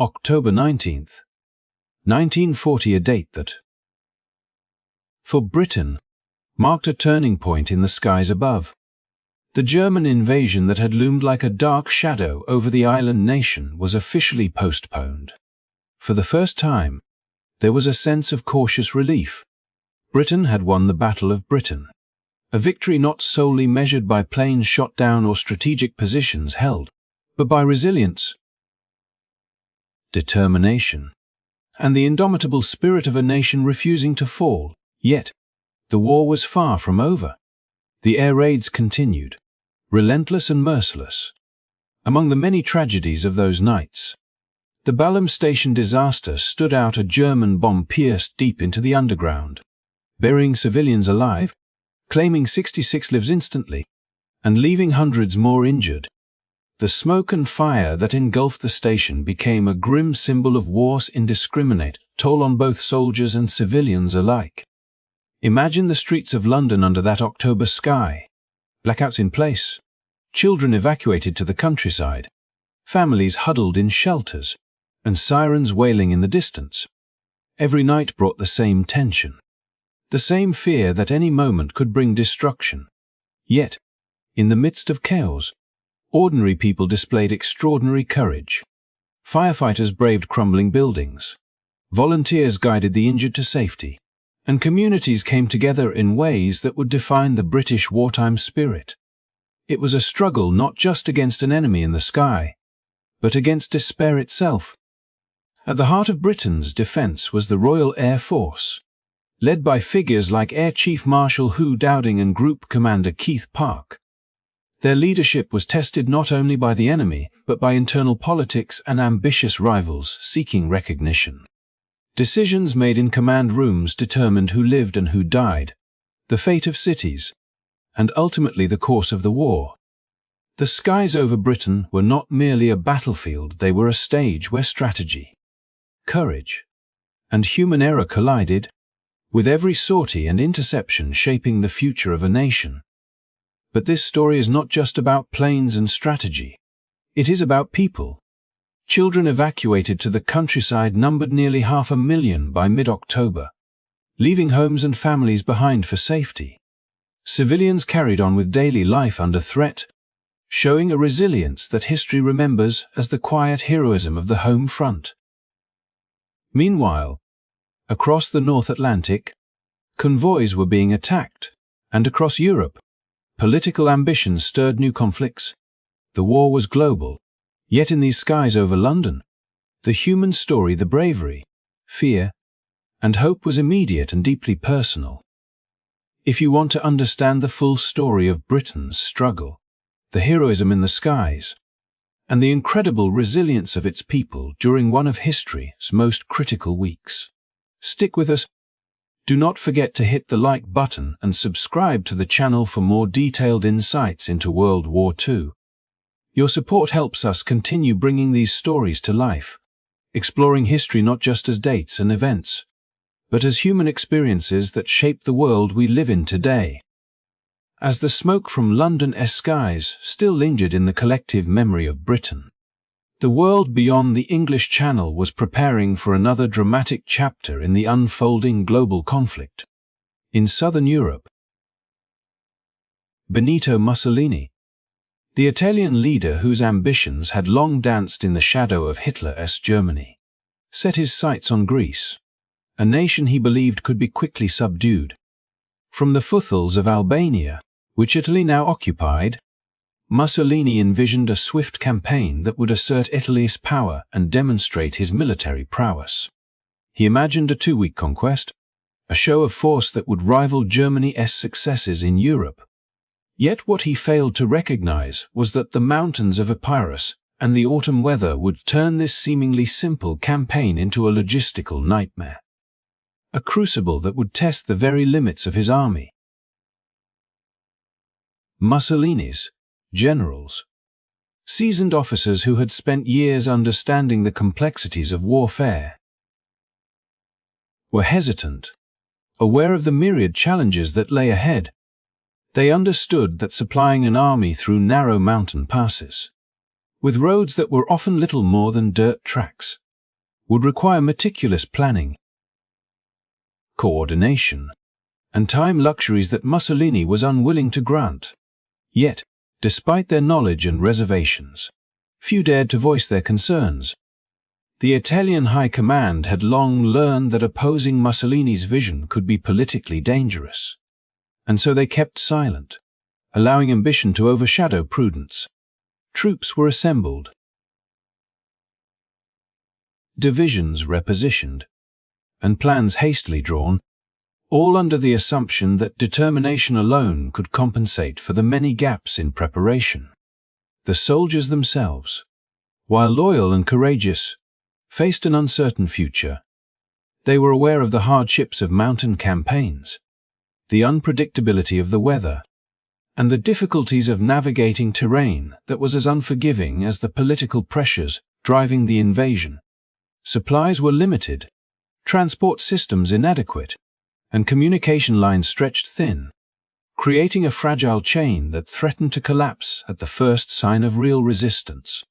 October 19th, 1940, a date that, for Britain, marked a turning point in the skies above. The German invasion that had loomed like a dark shadow over the island nation was officially postponed. For the first time, there was a sense of cautious relief. Britain had won the Battle of Britain, a victory not solely measured by planes shot down or strategic positions held, but by resilience, determination, and the indomitable spirit of a nation refusing to fall. Yet, the war was far from over. The air raids continued, relentless and merciless. Among the many tragedies of those nights, the Balham Station disaster stood out. A German bomb pierced deep into the underground, burying civilians alive, claiming 66 lives instantly, and leaving hundreds more injured. The smoke and fire that engulfed the station became a grim symbol of war's indiscriminate toll on both soldiers and civilians alike. Imagine the streets of London under that October sky. Blackouts in place, children evacuated to the countryside, families huddled in shelters, and sirens wailing in the distance. Every night brought the same tension, the same fear that any moment could bring destruction. Yet, in the midst of chaos, ordinary people displayed extraordinary courage. Firefighters braved crumbling buildings, volunteers guided the injured to safety, and communities came together in ways that would define the British wartime spirit. It was a struggle not just against an enemy in the sky, but against despair itself. At the heart of Britain's defence was the Royal Air Force, led by figures like Air Chief Marshal Hugh Dowding and Group Commander Keith Park. Their leadership was tested not only by the enemy, but by internal politics and ambitious rivals seeking recognition. Decisions made in command rooms determined who lived and who died, the fate of cities, and ultimately the course of the war. The skies over Britain were not merely a battlefield, they were a stage where strategy, courage, and human error collided, with every sortie and interception shaping the future of a nation. But this story is not just about planes and strategy. It is about people. Children evacuated to the countryside numbered nearly 500,000 by mid-October, leaving homes and families behind for safety. Civilians carried on with daily life under threat, showing a resilience that history remembers as the quiet heroism of the home front. Meanwhile, across the North Atlantic, convoys were being attacked, and across Europe, political ambitions stirred new conflicts. The war was global. Yet in these skies over London, the human story, the bravery, fear, and hope was immediate and deeply personal. If you want to understand the full story of Britain's struggle, the heroism in the skies, and the incredible resilience of its people during one of history's most critical weeks, stick with us. Do not forget to hit the like button and subscribe to the channel for more detailed insights into World War II. Your support helps us continue bringing these stories to life, exploring history not just as dates and events, but as human experiences that shape the world we live in today. As the smoke from London's skies still lingered in the collective memory of Britain, the world beyond the English Channel was preparing for another dramatic chapter in the unfolding global conflict. In southern Europe, Benito Mussolini, the Italian leader whose ambitions had long danced in the shadow of Hitler's Germany, set his sights on Greece, a nation he believed could be quickly subdued. From the foothills of Albania, which Italy now occupied, Mussolini envisioned a swift campaign that would assert Italy's power and demonstrate his military prowess. He imagined a 2-week conquest, a show of force that would rival Germany's successes in Europe. Yet what he failed to recognize was that the mountains of Epirus and the autumn weather would turn this seemingly simple campaign into a logistical nightmare, a crucible that would test the very limits of his army. Mussolini's generals, seasoned officers who had spent years understanding the complexities of warfare, were hesitant, aware of the myriad challenges that lay ahead. They understood that supplying an army through narrow mountain passes, with roads that were often little more than dirt tracks, would require meticulous planning, coordination, and time luxuries that Mussolini was unwilling to grant. Yet, despite their knowledge and reservations, few dared to voice their concerns. The Italian High Command had long learned that opposing Mussolini's vision could be politically dangerous, and so they kept silent, allowing ambition to overshadow prudence. Troops were assembled, divisions repositioned, and plans hastily drawn, all under the assumption that determination alone could compensate for the many gaps in preparation. The soldiers themselves, while loyal and courageous, faced an uncertain future. They were aware of the hardships of mountain campaigns, the unpredictability of the weather, and the difficulties of navigating terrain that was as unforgiving as the political pressures driving the invasion. Supplies were limited, transport systems inadequate, and communication lines stretched thin, creating a fragile chain that threatened to collapse at the first sign of real resistance.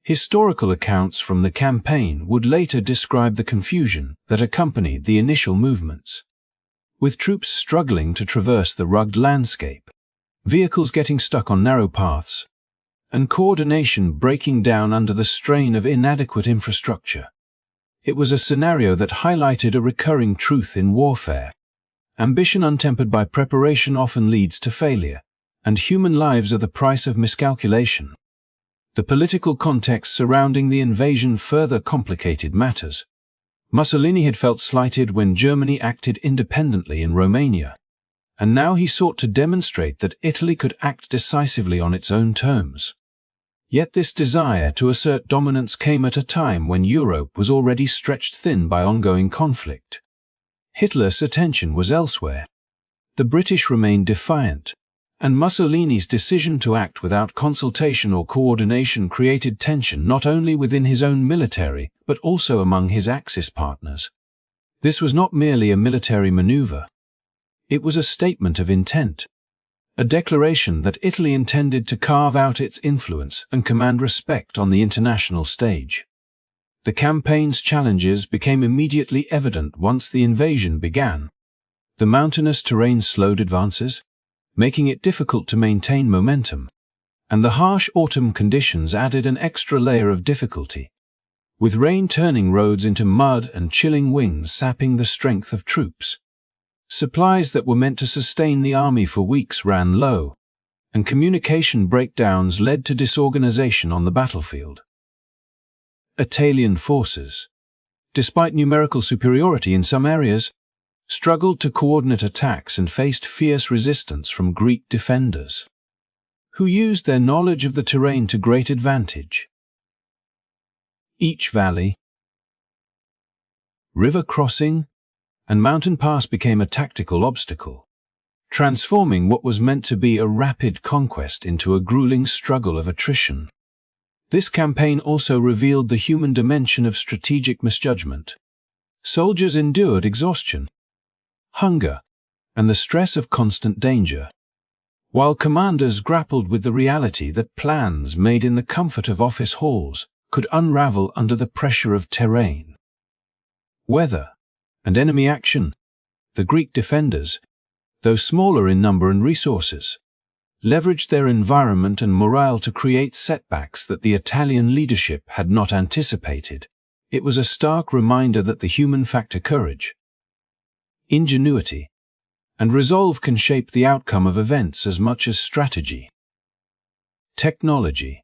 Historical accounts from the campaign would later describe the confusion that accompanied the initial movements, with troops struggling to traverse the rugged landscape, vehicles getting stuck on narrow paths, and coordination breaking down under the strain of inadequate infrastructure. It was a scenario that highlighted a recurring truth in warfare. Ambition untempered by preparation often leads to failure, and human lives are the price of miscalculation. The political context surrounding the invasion further complicated matters. Mussolini had felt slighted when Germany acted independently in Romania, and now he sought to demonstrate that Italy could act decisively on its own terms. Yet this desire to assert dominance came at a time when Europe was already stretched thin by ongoing conflict. Hitler's attention was elsewhere. The British remained defiant, and Mussolini's decision to act without consultation or coordination created tension not only within his own military but also among his Axis partners. This was not merely a military maneuver. It was a statement of intent, a declaration that Italy intended to carve out its influence and command respect on the international stage. The campaign's challenges became immediately evident once the invasion began. The mountainous terrain slowed advances, making it difficult to maintain momentum, and the harsh autumn conditions added an extra layer of difficulty, with rain turning roads into mud and chilling winds sapping the strength of troops. Supplies that were meant to sustain the army for weeks ran low, and communication breakdowns led to disorganization on the battlefield. Italian forces, despite numerical superiority in some areas, struggled to coordinate attacks and faced fierce resistance from Greek defenders, who used their knowledge of the terrain to great advantage. Each valley, river crossing, and mountain pass became a tactical obstacle, transforming what was meant to be a rapid conquest into a grueling struggle of attrition. This campaign also revealed the human dimension of strategic misjudgment. Soldiers endured exhaustion, hunger, and the stress of constant danger, while commanders grappled with the reality that plans made in the comfort of office halls could unravel under the pressure of terrain, weather, and enemy action. The Greek defenders, though smaller in number and resources, leveraged their environment and morale to create setbacks that the Italian leadership had not anticipated. It was a stark reminder that the human factor, courage, ingenuity, and resolve can shape the outcome of events as much as strategy, technology,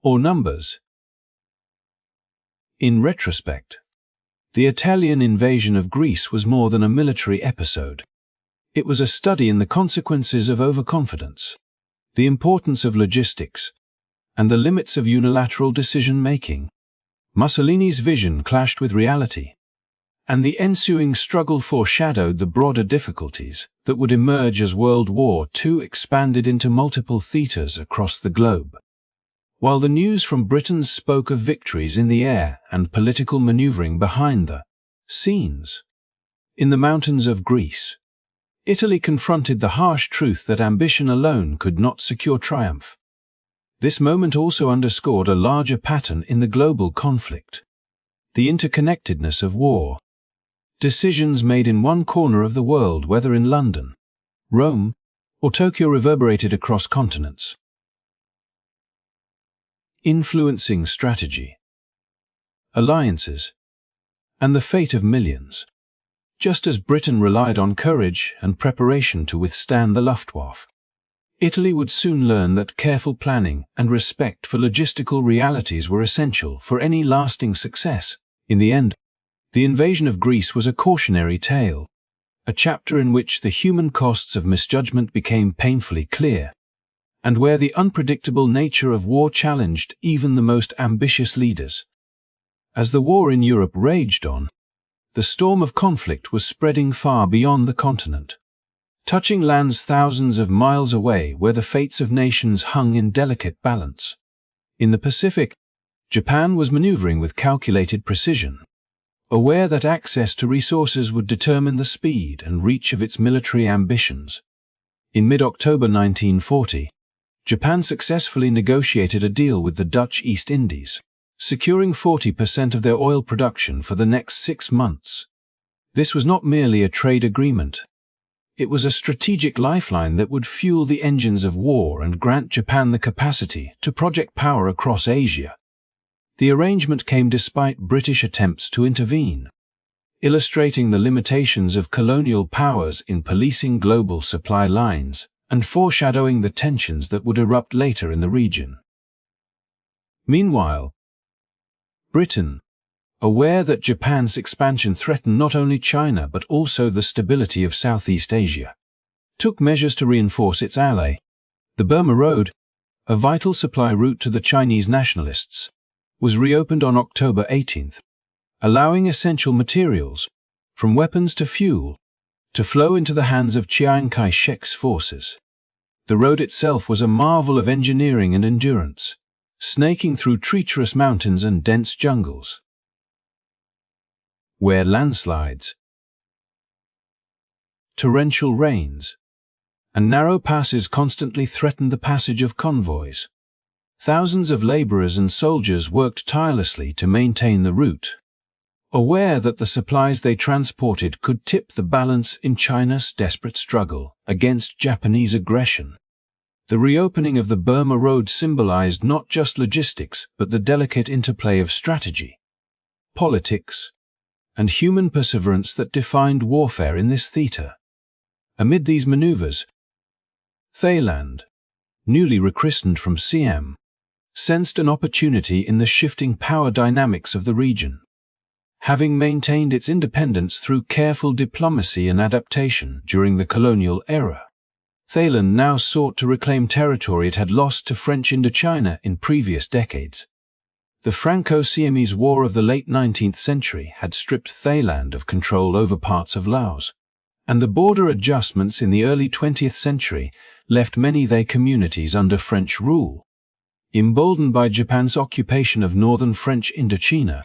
or numbers. In retrospect, the Italian invasion of Greece was more than a military episode. It was a study in the consequences of overconfidence, the importance of logistics, and the limits of unilateral decision-making. Mussolini's vision clashed with reality, and the ensuing struggle foreshadowed the broader difficulties that would emerge as World War II expanded into multiple theaters across the globe. While the news from Britain spoke of victories in the air and political maneuvering behind the scenes, in the mountains of Greece, Italy confronted the harsh truth that ambition alone could not secure triumph. This moment also underscored a larger pattern in the global conflict. The interconnectedness of war. Decisions made in one corner of the world, whether in London, Rome, or Tokyo, reverberated across continents. Influencing strategy, alliances, and the fate of millions. Just as Britain relied on courage and preparation to withstand the Luftwaffe, Italy would soon learn that careful planning and respect for logistical realities were essential for any lasting success. In the end, the invasion of Greece was a cautionary tale, a chapter in which the human costs of misjudgment became painfully clear, and where the unpredictable nature of war challenged even the most ambitious leaders. As the war in Europe raged on, the storm of conflict was spreading far beyond the continent, touching lands thousands of miles away where the fates of nations hung in delicate balance. In the Pacific, Japan was maneuvering with calculated precision, aware that access to resources would determine the speed and reach of its military ambitions. In mid-October 1940, Japan successfully negotiated a deal with the Dutch East Indies, securing 40% of their oil production for the next 6 months. This was not merely a trade agreement. It was a strategic lifeline that would fuel the engines of war and grant Japan the capacity to project power across Asia. The arrangement came despite British attempts to intervene, illustrating the limitations of colonial powers in policing global supply lines and foreshadowing the tensions that would erupt later in the region. Meanwhile, Britain, aware that Japan's expansion threatened not only China but also the stability of Southeast Asia, took measures to reinforce its ally. The Burma Road, a vital supply route to the Chinese nationalists, was reopened on October 18, allowing essential materials, from weapons to fuel, to flow into the hands of Chiang Kai-shek's forces. The road itself was a marvel of engineering and endurance, snaking through treacherous mountains and dense jungles, where landslides, torrential rains, and narrow passes constantly threatened the passage of convoys. Thousands of laborers and soldiers worked tirelessly to maintain the route, aware that the supplies they transported could tip the balance in China's desperate struggle against Japanese aggression. The reopening of the Burma Road symbolized not just logistics but the delicate interplay of strategy, politics, and human perseverance that defined warfare in this theater. Amid these maneuvers, Thailand, newly rechristened from Siam, sensed an opportunity in the shifting power dynamics of the region. Having maintained its independence through careful diplomacy and adaptation during the colonial era, Thailand now sought to reclaim territory it had lost to French Indochina in previous decades. The Franco-Siamese War of the late 19th century had stripped Thailand of control over parts of Laos, and the border adjustments in the early 20th century left many Thai communities under French rule. Emboldened by Japan's occupation of northern French Indochina,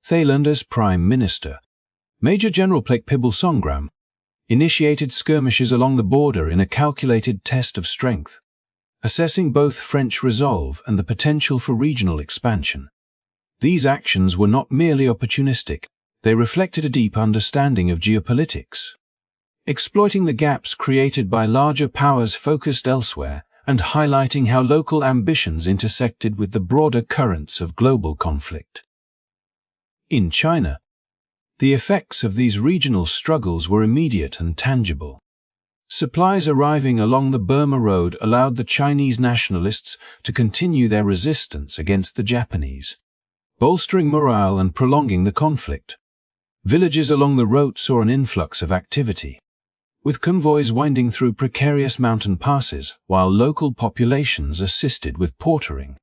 Thailand's Prime Minister, Major General Plakpibul Songram, initiated skirmishes along the border in a calculated test of strength, assessing both French resolve and the potential for regional expansion. These actions were not merely opportunistic, they reflected a deep understanding of geopolitics, exploiting the gaps created by larger powers focused elsewhere and highlighting how local ambitions intersected with the broader currents of global conflict. In China, the effects of these regional struggles were immediate and tangible. Supplies arriving along the Burma Road allowed the Chinese nationalists to continue their resistance against the Japanese, bolstering morale and prolonging the conflict. Villages along the route saw an influx of activity, with convoys winding through precarious mountain passes while local populations assisted with portering.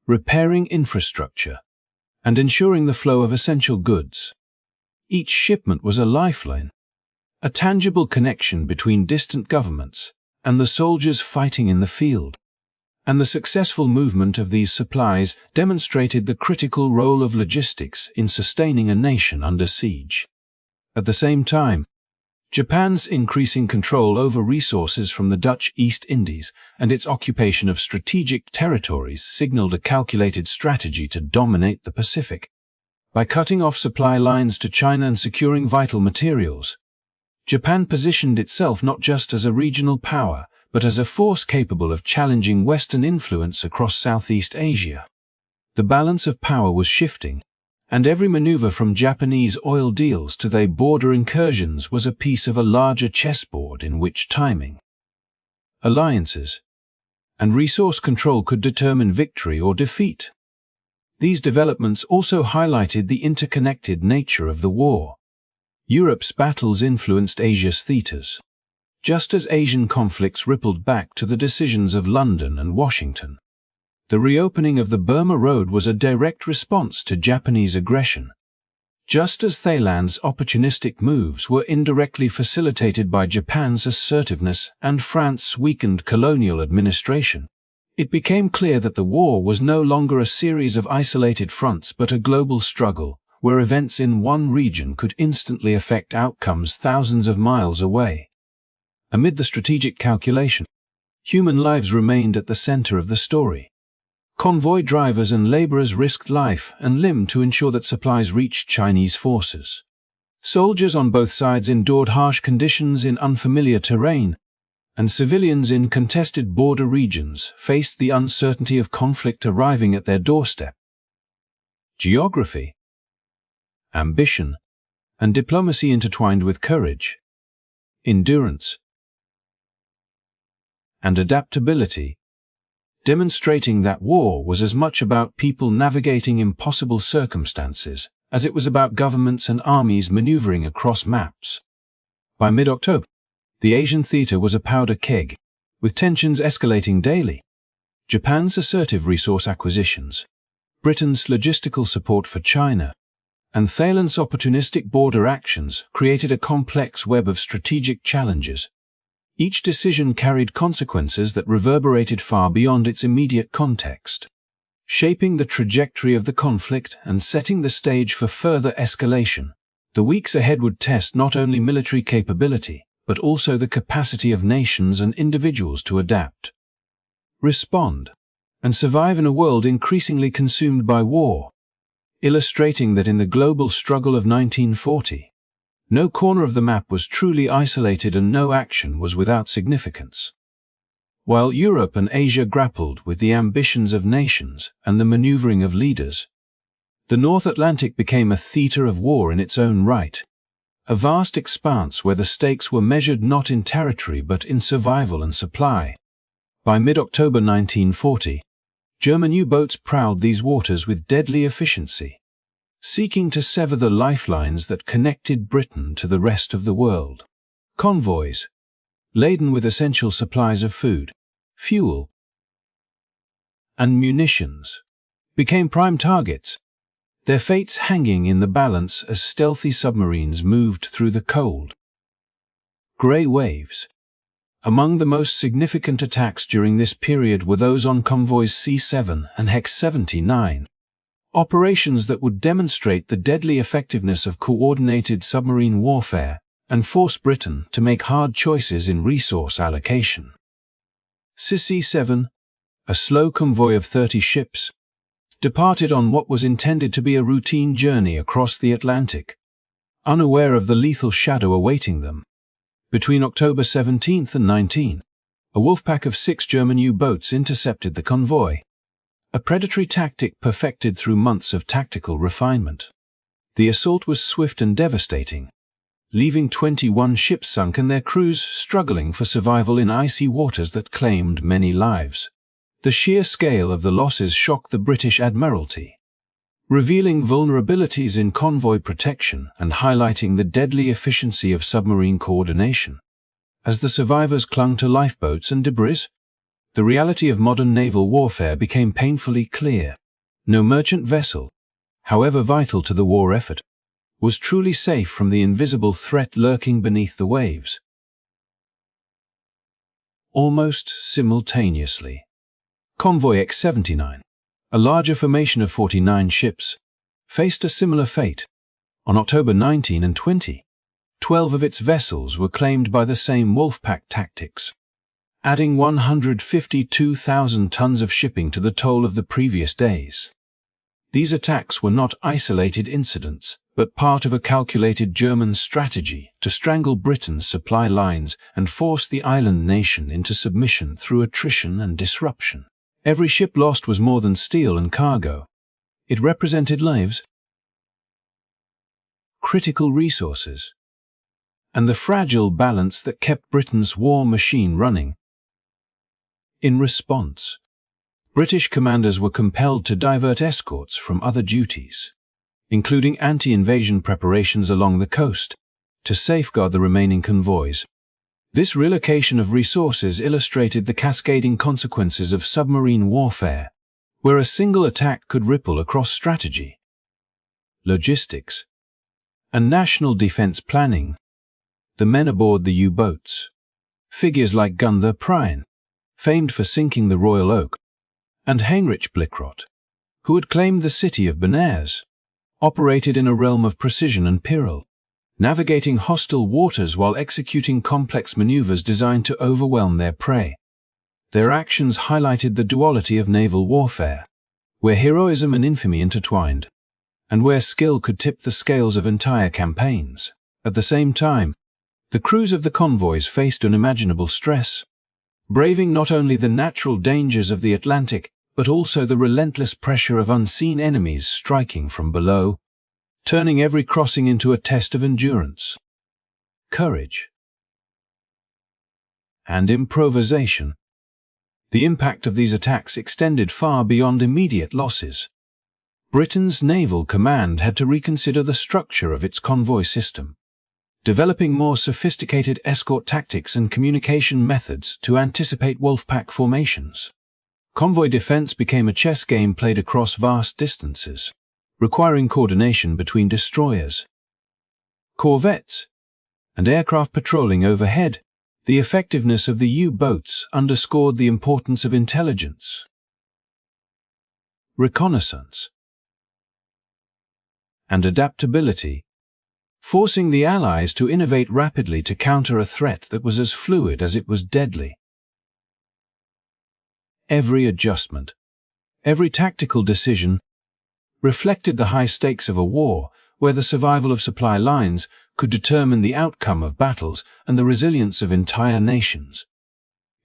Repairing infrastructure and ensuring the flow of essential goods. Each shipment was a lifeline, a tangible connection between distant governments and the soldiers fighting in the field. And the successful movement of these supplies demonstrated the critical role of logistics in sustaining a nation under siege. At the same time, Japan's increasing control over resources from the Dutch East Indies and its occupation of strategic territories signaled a calculated strategy to dominate the Pacific. By cutting off supply lines to China and securing vital materials, Japan positioned itself not just as a regional power, but as a force capable of challenging Western influence across Southeast Asia. The balance of power was shifting, and every maneuver from Japanese oil deals to their border incursions was a piece of a larger chessboard in which timing, alliances, and resource control could determine victory or defeat. These developments also highlighted the interconnected nature of the war. Europe's battles influenced Asia's theaters, just as Asian conflicts rippled back to the decisions of London and Washington. The reopening of the Burma Road was a direct response to Japanese aggression, just as Thailand's opportunistic moves were indirectly facilitated by Japan's assertiveness and France's weakened colonial administration. It became clear that the war was no longer a series of isolated fronts but a global struggle, where events in one region could instantly affect outcomes thousands of miles away. Amid the strategic calculation, human lives remained at the center of the story. Convoy drivers and laborers risked life and limb to ensure that supplies reached Chinese forces. Soldiers on both sides endured harsh conditions in unfamiliar terrain, and civilians in contested border regions faced the uncertainty of conflict arriving at their doorstep. Geography, ambition, and diplomacy intertwined with courage, endurance, and adaptability, demonstrating that war was as much about people navigating impossible circumstances as it was about governments and armies maneuvering across maps. By mid-October, the Asian theater was a powder keg, with tensions escalating daily. Japan's assertive resource acquisitions, Britain's logistical support for China, and Thailand's opportunistic border actions created a complex web of strategic challenges. Each decision carried consequences that reverberated far beyond its immediate context, shaping the trajectory of the conflict and setting the stage for further escalation. The weeks ahead would test not only military capability, but also the capacity of nations and individuals to adapt, respond, and survive in a world increasingly consumed by war, illustrating that in the global struggle of 1940, no corner of the map was truly isolated and no action was without significance. While Europe and Asia grappled with the ambitions of nations and the maneuvering of leaders, the North Atlantic became a theater of war in its own right, a vast expanse where the stakes were measured not in territory but in survival and supply. By mid-October 1940, German U-boats prowled these waters with deadly efficiency, seeking to sever the lifelines that connected Britain to the rest of the world. Convoys, laden with essential supplies of food, fuel, and munitions, became prime targets, their fates hanging in the balance as stealthy submarines moved through the cold, grey waves. Among the most significant attacks during this period were those on convoys C-7 and Hex-79, operations that would demonstrate the deadly effectiveness of coordinated submarine warfare and force Britain to make hard choices in resource allocation. C-7, a slow convoy of 30 ships, departed on what was intended to be a routine journey across the Atlantic, unaware of the lethal shadow awaiting them. Between October 17th and 19, a wolfpack of 6 German U-boats intercepted the convoy, a predatory tactic perfected through months of tactical refinement. The assault was swift and devastating, leaving 21 ships sunk and their crews struggling for survival in icy waters that claimed many lives. The sheer scale of the losses shocked the British Admiralty, revealing vulnerabilities in convoy protection and highlighting the deadly efficiency of submarine coordination. As the survivors clung to lifeboats and debris, the reality of modern naval warfare became painfully clear. No merchant vessel, however vital to the war effort, was truly safe from the invisible threat lurking beneath the waves. Almost simultaneously, Convoy X-79, a larger formation of 49 ships, faced a similar fate. On October 19 and 20, 12 of its vessels were claimed by the same Wolfpack tactics, adding 152,000 tons of shipping to the toll of the previous days. These attacks were not isolated incidents, but part of a calculated German strategy to strangle Britain's supply lines and force the island nation into submission through attrition and disruption. Every ship lost was more than steel and cargo. It represented lives, critical resources, and the fragile balance that kept Britain's war machine running. In response, British commanders were compelled to divert escorts from other duties, including anti-invasion preparations along the coast, to safeguard the remaining convoys. This relocation of resources illustrated the cascading consequences of submarine warfare, where a single attack could ripple across strategy, logistics, and national defense planning. The men aboard the U-boats, figures like Gunther Prien, famed for sinking the Royal Oak, and Heinrich Blickrot, who had claimed the city of Benares, operated in a realm of precision and peril, navigating hostile waters while executing complex maneuvers designed to overwhelm their prey. Their actions highlighted the duality of naval warfare, where heroism and infamy intertwined, and where skill could tip the scales of entire campaigns. At the same time, the crews of the convoys faced unimaginable stress, braving not only the natural dangers of the Atlantic, but also the relentless pressure of unseen enemies striking from below, turning every crossing into a test of endurance, courage, and improvisation. The impact of these attacks extended far beyond immediate losses. Britain's naval command had to reconsider the structure of its convoy system, developing more sophisticated escort tactics and communication methods to anticipate Wolfpack formations. Convoy defense became a chess game played across vast distances, requiring coordination between destroyers, corvettes, and aircraft patrolling overhead. The effectiveness of the U-boats underscored the importance of intelligence, reconnaissance, and adaptability, forcing the Allies to innovate rapidly to counter a threat that was as fluid as it was deadly. Every adjustment, every tactical decision, reflected the high stakes of a war where the survival of supply lines could determine the outcome of battles and the resilience of entire nations.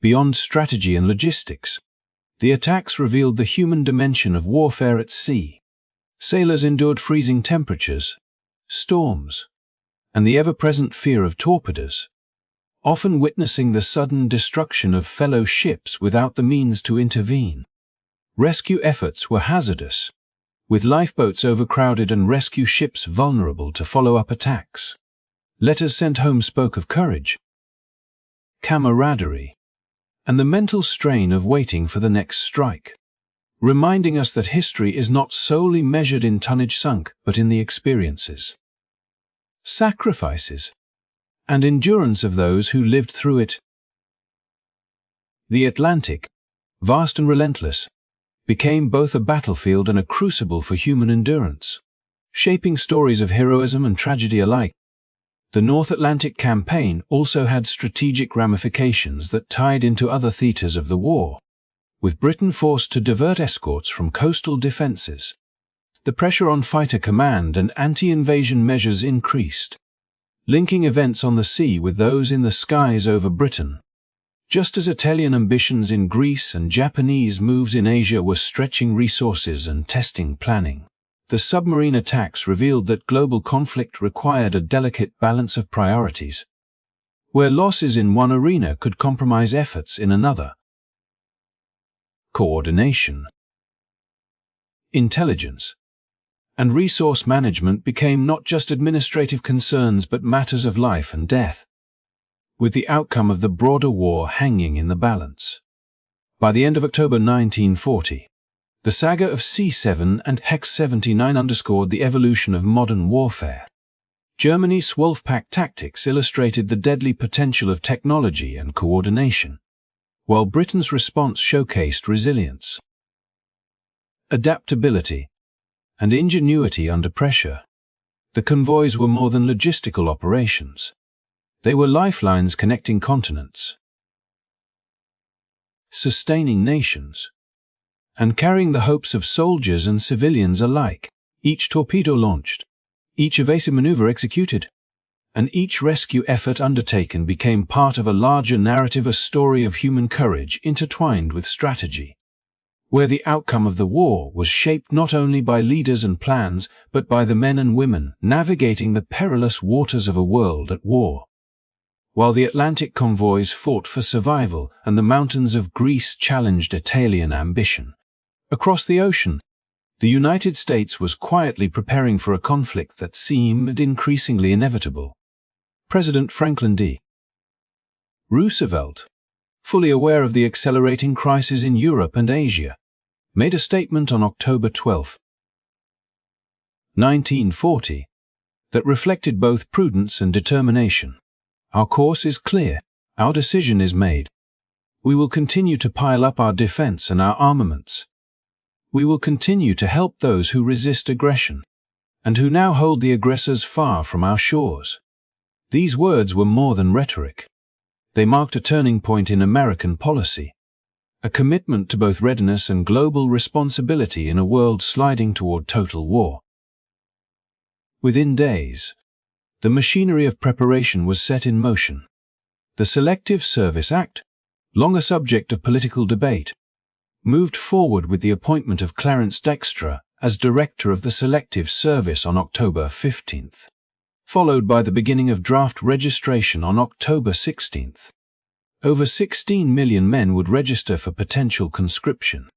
Beyond strategy and logistics, the attacks revealed the human dimension of warfare at sea. Sailors endured freezing temperatures, storms, and the ever-present fear of torpedoes, often witnessing the sudden destruction of fellow ships without the means to intervene. Rescue efforts were hazardous, with lifeboats overcrowded and rescue ships vulnerable to follow-up attacks. Letters sent home spoke of courage, camaraderie, and the mental strain of waiting for the next strike, reminding us that history is not solely measured in tonnage sunk but in the experiences, sacrifices, and endurance of those who lived through it. The Atlantic, vast and relentless, became both a battlefield and a crucible for human endurance, shaping stories of heroism and tragedy alike. The North Atlantic campaign also had strategic ramifications that tied into other theaters of the war, with Britain forced to divert escorts from coastal defenses. The pressure on fighter command and anti-invasion measures increased, linking events on the sea with those in the skies over Britain. Just as Italian ambitions in Greece and Japanese moves in Asia were stretching resources and testing planning, the submarine attacks revealed that global conflict required a delicate balance of priorities, where losses in one arena could compromise efforts in another. Coordination, intelligence, and resource management became not just administrative concerns but matters of life and death, with the outcome of the broader war hanging in the balance. By the end of October 1940, the saga of C-7 and Hex-79 underscored the evolution of modern warfare. Germany's Wolfpack tactics illustrated the deadly potential of technology and coordination, while Britain's response showcased resilience, adaptability, and ingenuity under pressure. The convoys were more than logistical operations. They were lifelines connecting continents, sustaining nations, and carrying the hopes of soldiers and civilians alike. Each torpedo launched, each evasive maneuver executed, and each rescue effort undertaken became part of a larger narrative, a story of human courage intertwined with strategy, where the outcome of the war was shaped not only by leaders and plans, but by the men and women navigating the perilous waters of a world at war. While the Atlantic convoys fought for survival and the mountains of Greece challenged Italian ambition, across the ocean, the United States was quietly preparing for a conflict that seemed increasingly inevitable. President Franklin D. Roosevelt, fully aware of the accelerating crisis in Europe and Asia, made a statement on October 12, 1940, that reflected both prudence and determination. Our course is clear, our decision is made. We will continue to pile up our defense and our armaments. We will continue to help those who resist aggression, and who now hold the aggressors far from our shores. These words were more than rhetoric. They marked a turning point in American policy, a commitment to both readiness and global responsibility in a world sliding toward total war. Within days, the machinery of preparation was set in motion. The Selective Service Act, long a subject of political debate, moved forward with the appointment of Clarence Dykstra as Director of the Selective Service on October 15, followed by the beginning of draft registration on October 16. Over 16 million men would register for potential conscription,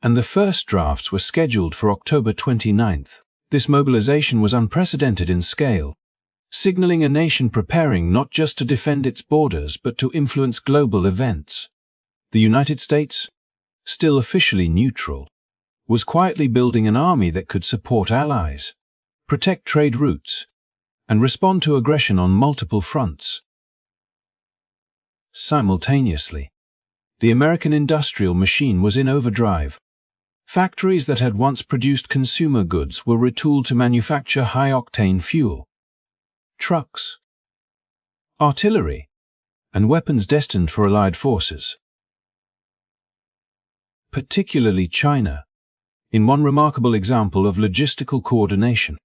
and the first drafts were scheduled for October 29. This mobilization was unprecedented in scale, signaling a nation preparing not just to defend its borders but to influence global events. The United States, still officially neutral, was quietly building an army that could support allies, protect trade routes, and respond to aggression on multiple fronts. Simultaneously, the American industrial machine was in overdrive. Factories that had once produced consumer goods were retooled to manufacture high-octane fuel, trucks, artillery, and weapons destined for Allied forces. Particularly China, in one remarkable example of logistical coordination,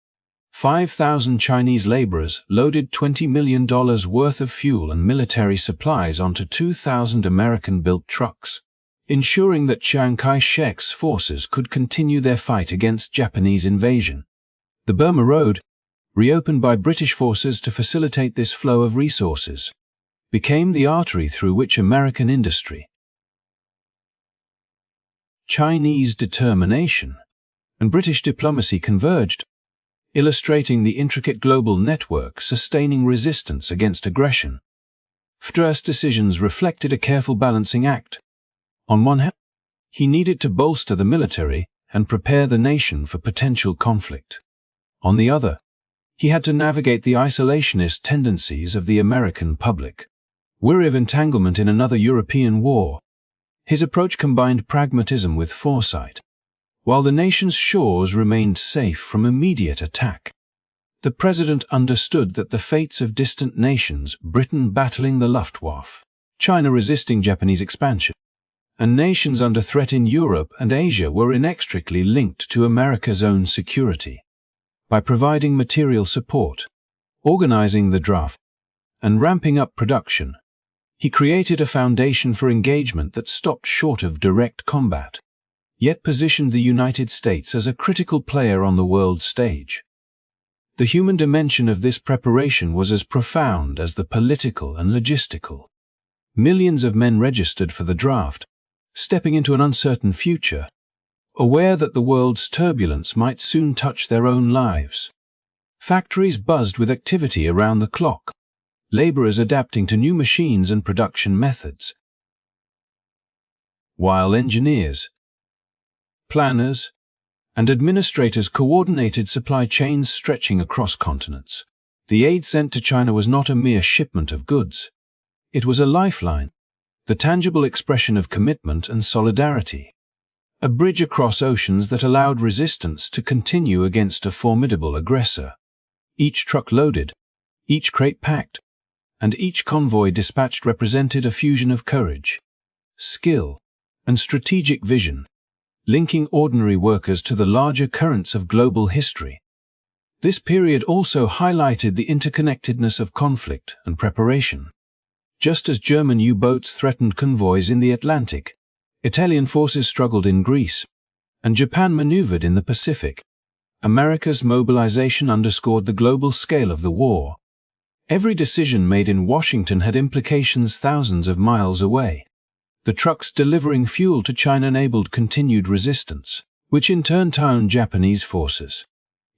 5,000 Chinese laborers loaded $20 million worth of fuel and military supplies onto 2,000 American-built trucks, ensuring that Chiang Kai-shek's forces could continue their fight against Japanese invasion. The Burma Road, reopened by British forces to facilitate this flow of resources, became the artery through which American industry, Chinese determination, and British diplomacy converged, illustrating the intricate global network sustaining resistance against aggression. Dykstra's decisions reflected a careful balancing act. On one hand, he needed to bolster the military and prepare the nation for potential conflict. On the other, he had to navigate the isolationist tendencies of the American public, weary of entanglement in another European war. His approach combined pragmatism with foresight. While the nation's shores remained safe from immediate attack, the president understood that the fates of distant nations, Britain battling the Luftwaffe, China resisting Japanese expansion, and nations under threat in Europe and Asia were inextricably linked to America's own security. By providing material support, organizing the draft, and ramping up production, he created a foundation for engagement that stopped short of direct combat, yet positioned the United States as a critical player on the world stage. The human dimension of this preparation was as profound as the political and logistical. Millions of men registered for the draft, stepping into an uncertain future, aware that the world's turbulence might soon touch their own lives. Factories buzzed with activity around the clock, laborers adapting to new machines and production methods, while engineers, planners, and administrators coordinated supply chains stretching across continents. The aid sent to China was not a mere shipment of goods. It was a lifeline, the tangible expression of commitment and solidarity, a bridge across oceans that allowed resistance to continue against a formidable aggressor. Each truck loaded, each crate packed, and each convoy dispatched represented a fusion of courage, skill, and strategic vision, linking ordinary workers to the larger currents of global history. This period also highlighted the interconnectedness of conflict and preparation. Just as German U-boats threatened convoys in the Atlantic, Italian forces struggled in Greece, and Japan maneuvered in the Pacific. America's mobilization underscored the global scale of the war. Every decision made in Washington had implications thousands of miles away. The trucks delivering fuel to China enabled continued resistance, which in turn turned Japanese forces,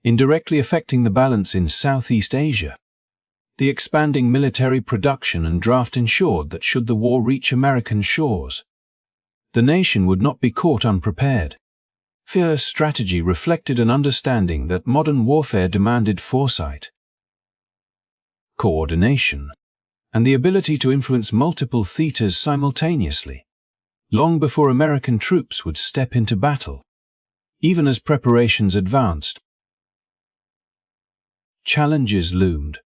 indirectly affecting the balance in Southeast Asia. The expanding military production and draft ensured that should the war reach American shores, the nation would not be caught unprepared. Fier's strategy reflected an understanding that modern warfare demanded foresight, coordination, and the ability to influence multiple theaters simultaneously, long before American troops would step into battle. Even as preparations advanced, challenges loomed.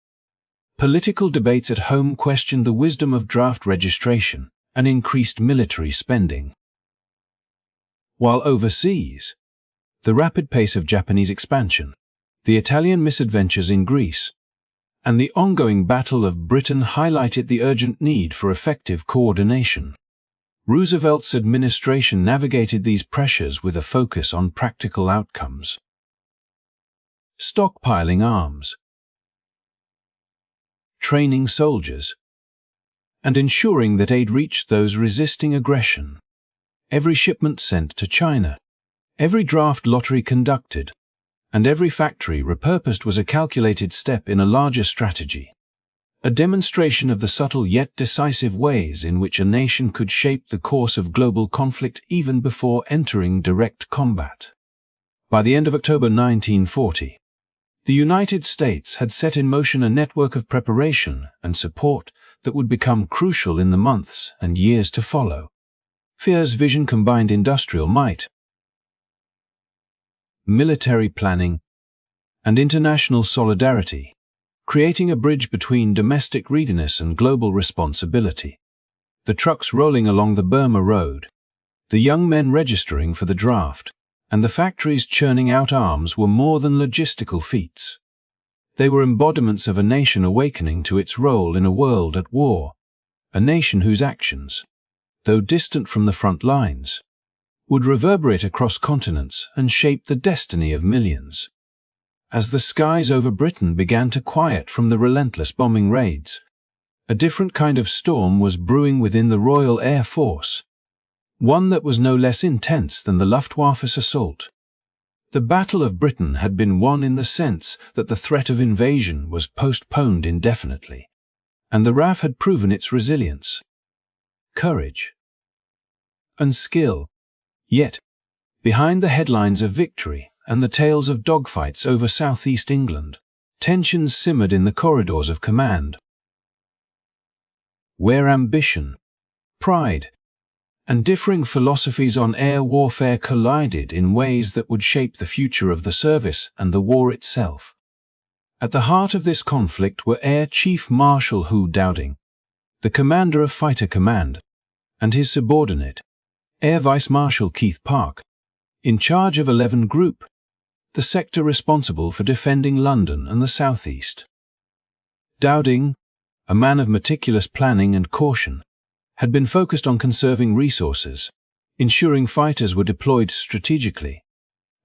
Political debates at home questioned the wisdom of draft registration and increased military spending. While overseas, the rapid pace of Japanese expansion, the Italian misadventures in Greece, and the ongoing Battle of Britain highlighted the urgent need for effective coordination. Roosevelt's administration navigated these pressures with a focus on practical outcomes. Stockpiling arms, training soldiers, and ensuring that aid reached those resisting aggression. Every shipment sent to China, every draft lottery conducted, and every factory repurposed was a calculated step in a larger strategy, a demonstration of the subtle yet decisive ways in which a nation could shape the course of global conflict even before entering direct combat. By the end of October 1940, the United States had set in motion a network of preparation and support that would become crucial in the months and years to follow. Fier's vision combined industrial might, military planning, and international solidarity, creating a bridge between domestic readiness and global responsibility. The trucks rolling along the Burma Road, the young men registering for the draft, and the factories churning out arms were more than logistical feats. They were embodiments of a nation awakening to its role in a world at war, a nation whose actions, though distant from the front lines, would reverberate across continents and shape the destiny of millions. As the skies over Britain began to quiet from the relentless bombing raids, a different kind of storm was brewing within the Royal Air Force, one that was no less intense than the Luftwaffe's assault. The Battle of Britain had been won in the sense that the threat of invasion was postponed indefinitely, and the RAF had proven its resilience, courage, and skill. Yet, behind the headlines of victory and the tales of dogfights over southeast England, tensions simmered in the corridors of command, where ambition, pride, and differing philosophies on air warfare collided in ways that would shape the future of the service and the war itself. At the heart of this conflict were Air Chief Marshal Hu Dowding, the commander of Fighter Command, and his subordinate, Air Vice Marshal Keith Park, in charge of 11 Group, the sector responsible for defending London and the southeast. Dowding, a man of meticulous planning and caution, had been focused on conserving resources, ensuring fighters were deployed strategically,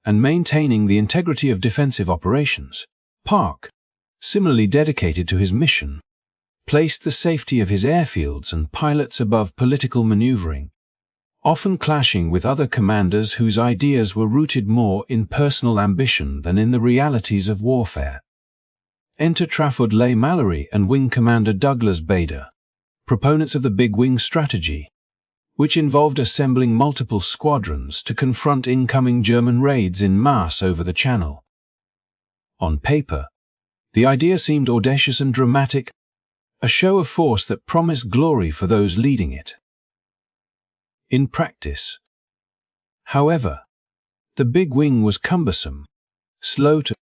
and maintaining the integrity of defensive operations. Park, similarly dedicated to his mission, placed the safety of his airfields and pilots above political maneuvering, often clashing with other commanders whose ideas were rooted more in personal ambition than in the realities of warfare. Enter Trafford Leigh-Mallory and Wing Commander Douglas Bader, proponents of the Big Wing strategy, which involved assembling multiple squadrons to confront incoming German raids in mass over the Channel. On paper, the idea seemed audacious and dramatic, a show of force that promised glory for those leading it. In practice, however, the Big Wing was cumbersome, slow to,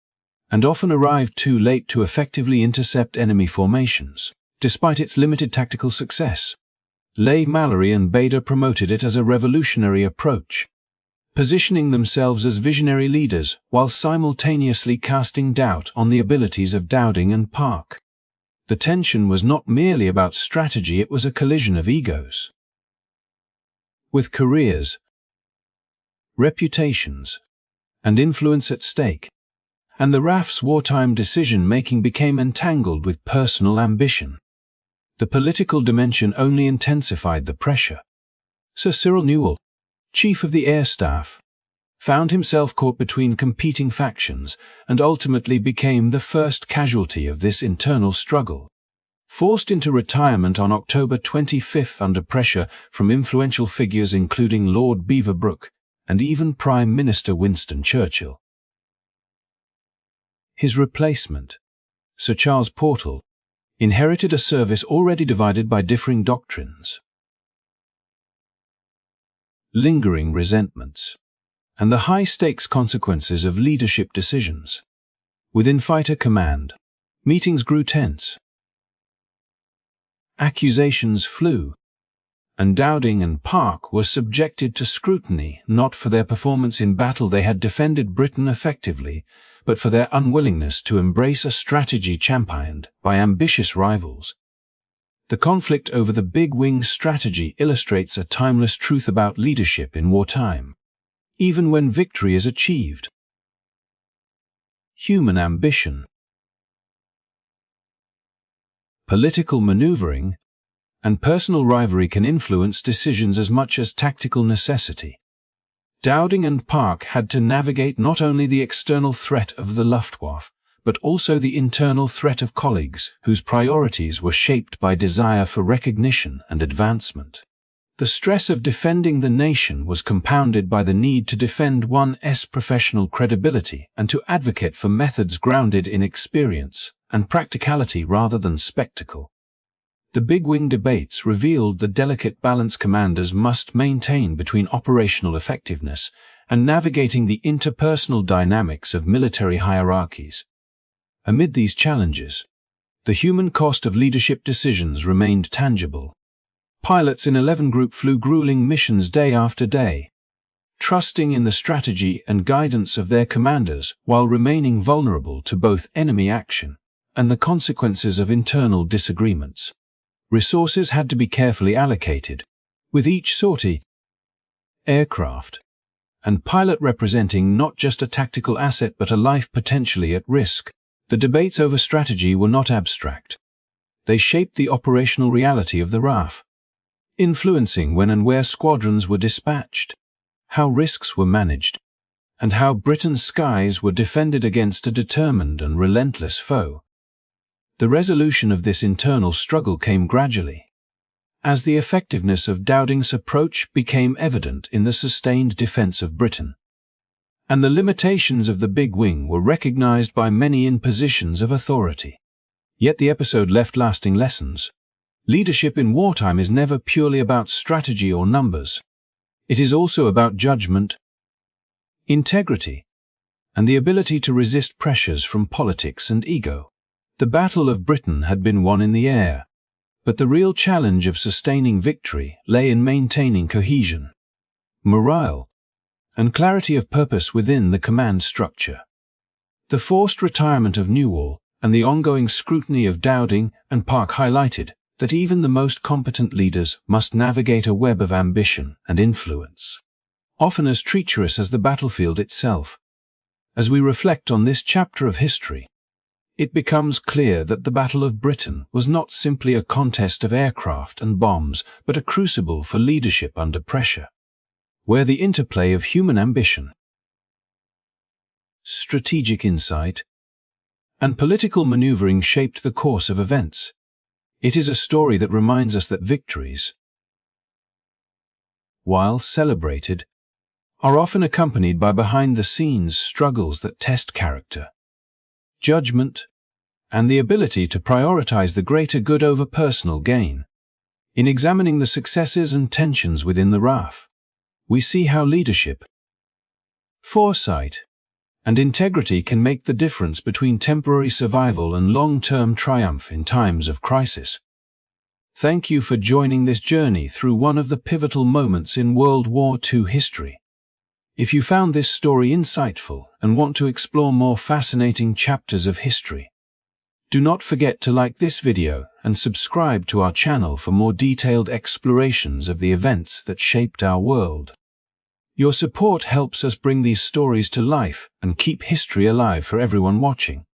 and often arrived too late to effectively intercept enemy formations, despite its limited tactical success. Leigh Mallory and Bader promoted it as a revolutionary approach, positioning themselves as visionary leaders while simultaneously casting doubt on the abilities of Dowding and Park. The tension was not merely about strategy, it was a collision of egos. With careers, reputations, and influence at stake, and the RAF's wartime decision-making became entangled with personal ambition. The political dimension only intensified the pressure. Sir Cyril Newall, Chief of the Air Staff, found himself caught between competing factions and ultimately became the first casualty of this internal struggle. Forced into retirement on October 25 under pressure from influential figures including Lord Beaverbrook and even Prime Minister Winston Churchill. His replacement, Sir Charles Portal, inherited a service already divided by differing doctrines, lingering resentments, and the high-stakes consequences of leadership decisions. Within fighter command, meetings grew tense. Accusations flew, and Dowding and Park were subjected to scrutiny not for their performance in battle. They had defended Britain effectively, but for their unwillingness to embrace a strategy championed by ambitious rivals. The conflict over the big wing strategy illustrates a timeless truth about leadership in wartime, even when victory is achieved. Human ambition, political maneuvering, and personal rivalry can influence decisions as much as tactical necessity. Dowding and Park had to navigate not only the external threat of the Luftwaffe, but also the internal threat of colleagues whose priorities were shaped by desire for recognition and advancement. The stress of defending the nation was compounded by the need to defend one's professional credibility and to advocate for methods grounded in experience and practicality rather than spectacle. The big wing debates revealed the delicate balance commanders must maintain between operational effectiveness and navigating the interpersonal dynamics of military hierarchies. Amid these challenges, the human cost of leadership decisions remained tangible. Pilots in 11 Group flew grueling missions day after day, trusting in the strategy and guidance of their commanders while remaining vulnerable to both enemy action and the consequences of internal disagreements. Resources had to be carefully allocated, with each sortie, aircraft, and pilot representing not just a tactical asset but a life potentially at risk. The debates over strategy were not abstract. They shaped the operational reality of the RAF, influencing when and where squadrons were dispatched, how risks were managed, and how Britain's skies were defended against a determined and relentless foe. The resolution of this internal struggle came gradually, as the effectiveness of Dowding's approach became evident in the sustained defence of Britain, and the limitations of the big wing were recognized by many in positions of authority. Yet the episode left lasting lessons. Leadership in wartime is never purely about strategy or numbers. It is also about judgment, integrity, and the ability to resist pressures from politics and ego. The Battle of Britain had been won in the air, but the real challenge of sustaining victory lay in maintaining cohesion, morale, and clarity of purpose within the command structure. The forced retirement of Newall and the ongoing scrutiny of Dowding and Park highlighted that even the most competent leaders must navigate a web of ambition and influence, often as treacherous as the battlefield itself. As we reflect on this chapter of history, it becomes clear that the Battle of Britain was not simply a contest of aircraft and bombs, but a crucible for leadership under pressure, where the interplay of human ambition, strategic insight, and political maneuvering shaped the course of events. It is a story that reminds us that victories, while celebrated, are often accompanied by behind-the-scenes struggles that test character, judgment, and the ability to prioritize the greater good over personal gain. In examining the successes and tensions within the RAF, we see how leadership, foresight, and integrity can make the difference between temporary survival and long-term triumph in times of crisis. Thank you for joining this journey through one of the pivotal moments in World War II history. If you found this story insightful and want to explore more fascinating chapters of history, do not forget to like this video and subscribe to our channel for more detailed explorations of the events that shaped our world. Your support helps us bring these stories to life and keep history alive for everyone watching.